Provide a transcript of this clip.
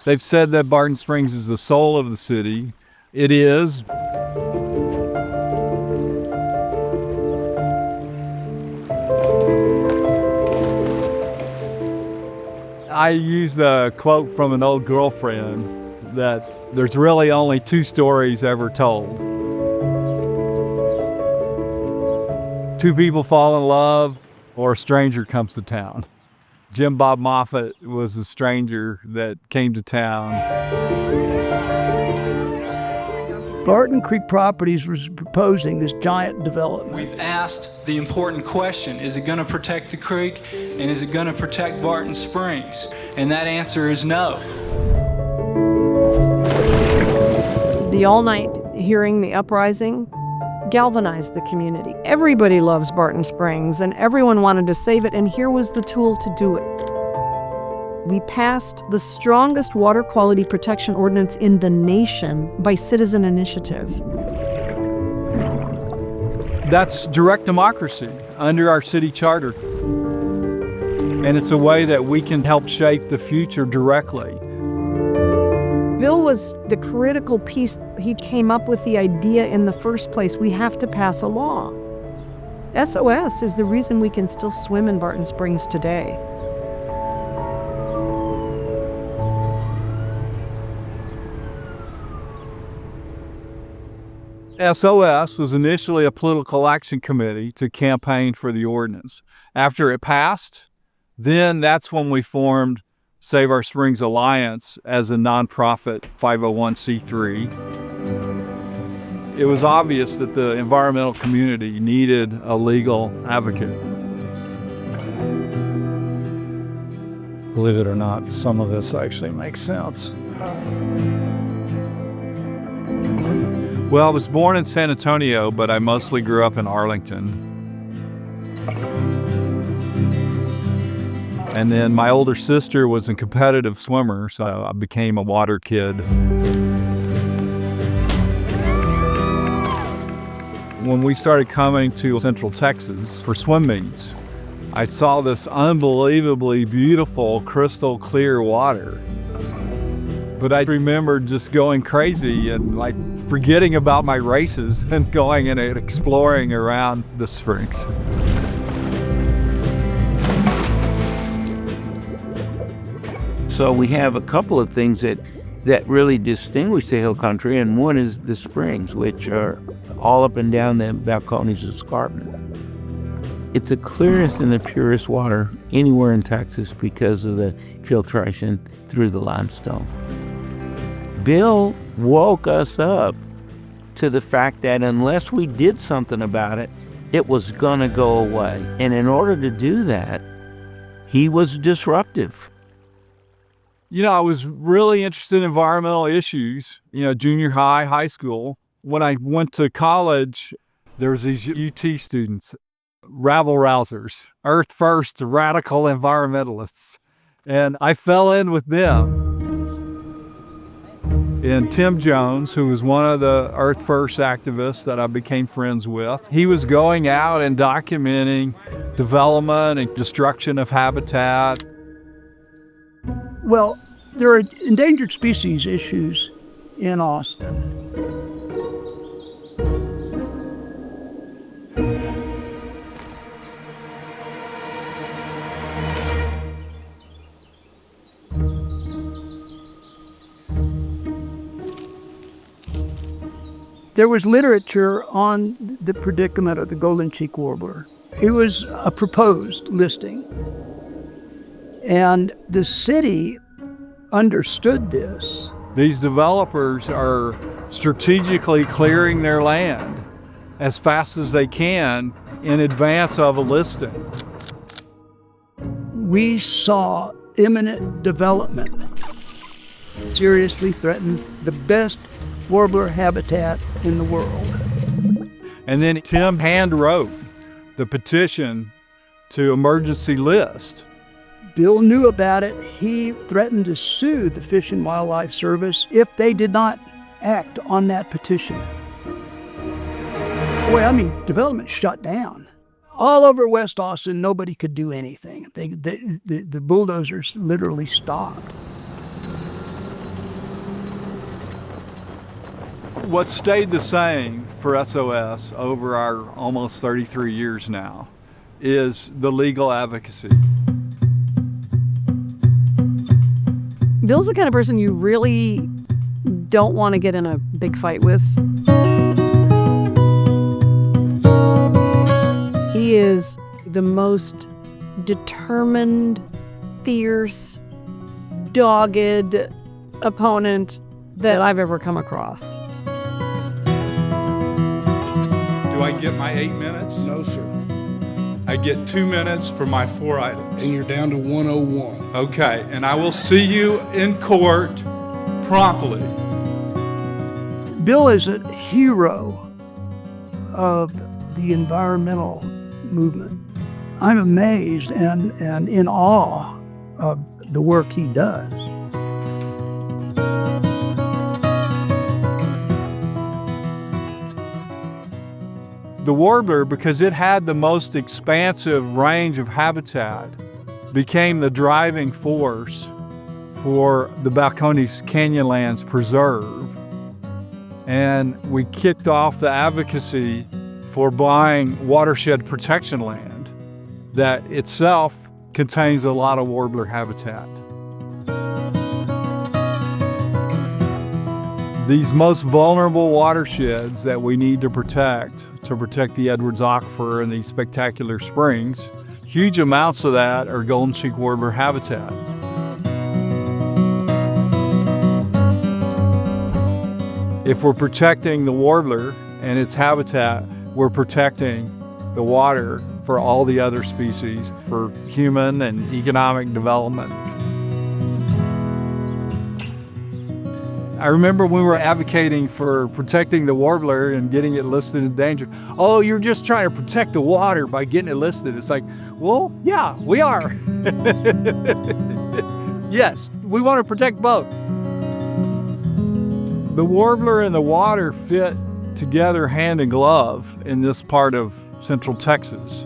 They've said that Barton Springs is the soul of the city. It is. I used a quote from an old girlfriend that there's really only two stories ever told. Two people fall in love, or a stranger comes to town. Jim Bob Moffett was a stranger that came to town. Barton Creek Properties was proposing this giant development. We've asked the important question, is it going to protect the creek and is it going to protect Barton Springs? And that answer is no. The all-night hearing, the uprising, galvanized the community. Everybody loves Barton Springs and everyone wanted to save it, and here was the tool to do it. We passed the strongest water quality protection ordinance in the nation by citizen initiative. That's direct democracy under our city charter. And it's a way that we can help shape the future directly. Bill was the critical piece. He came up with the idea in the first place. We have to pass a law. SOS is the reason we can still swim in Barton Springs today. SOS was initially a political action committee to campaign for the ordinance. After it passed, then that's when we formed Save Our Springs Alliance as a nonprofit 501c3. It was obvious that the environmental community needed a legal advocate. Believe it or not, some of this actually makes sense. Well, I was born in San Antonio, but I mostly grew up in Arlington. And then my older sister was a competitive swimmer, so I became a water kid. When we started coming to Central Texas for swim meets, I saw this unbelievably beautiful, crystal clear water. But I remember just going crazy and like forgetting about my races and going and exploring around the springs. So we have a couple of things that really distinguish the hill country, and one is the springs, which are all up and down the Balcones Escarpment. It's the clearest and the purest water anywhere in Texas because of the filtration through the limestone. Bill woke us up to the fact that unless we did something about it, it was gonna go away. And in order to do that, he was disruptive. You know, I was really interested in environmental issues, junior high, high school. When I went to college, there was these UT students, rabble-rousers, earth first, radical environmentalists. And I fell in with them. And Tim Jones, who was one of the Earth First activists that I became friends with, he was going out and documenting development and destruction of habitat. Well, there are endangered species issues in Austin. There was literature on the predicament of the golden cheek warbler. It was a proposed listing. And the city understood this. These developers are strategically clearing their land as fast as they can in advance of a listing. We saw imminent development seriously threaten the best warbler habitat in the world. And then Tim hand wrote the petition to emergency list. Bill knew about it. He threatened to sue the Fish and Wildlife Service if they did not act on that petition. Development shut down. All over West Austin, nobody could do anything. The bulldozers literally stopped. What stayed the same for SOS over our almost 33 years now is the legal advocacy. Bill's the kind of person you really don't want to get in a big fight with. He is the most determined, fierce, dogged opponent that I've ever come across. Do I get my 8 minutes? No, sir. I get 2 minutes for my 4 items. And you're down to 101. Okay, and I will see you in court promptly. Bill is a hero of the environmental movement. I'm amazed and in awe of the work he does. The warbler, because it had the most expansive range of habitat, became the driving force for the Balcones Canyonlands Preserve. And we kicked off the advocacy for buying watershed protection land that itself contains a lot of warbler habitat. These most vulnerable watersheds that we need to protect the Edwards Aquifer and these spectacular springs, huge amounts of that are golden cheek warbler habitat. If we're protecting the warbler and its habitat, we're protecting the water for all the other species, for human and economic development. I remember when we were advocating for protecting the warbler and getting it listed in danger. Oh, you're just trying to protect the water by getting it listed. It's like, well, yeah, we are. Yes, we want to protect both. The warbler and the water fit together hand in glove in this part of Central Texas.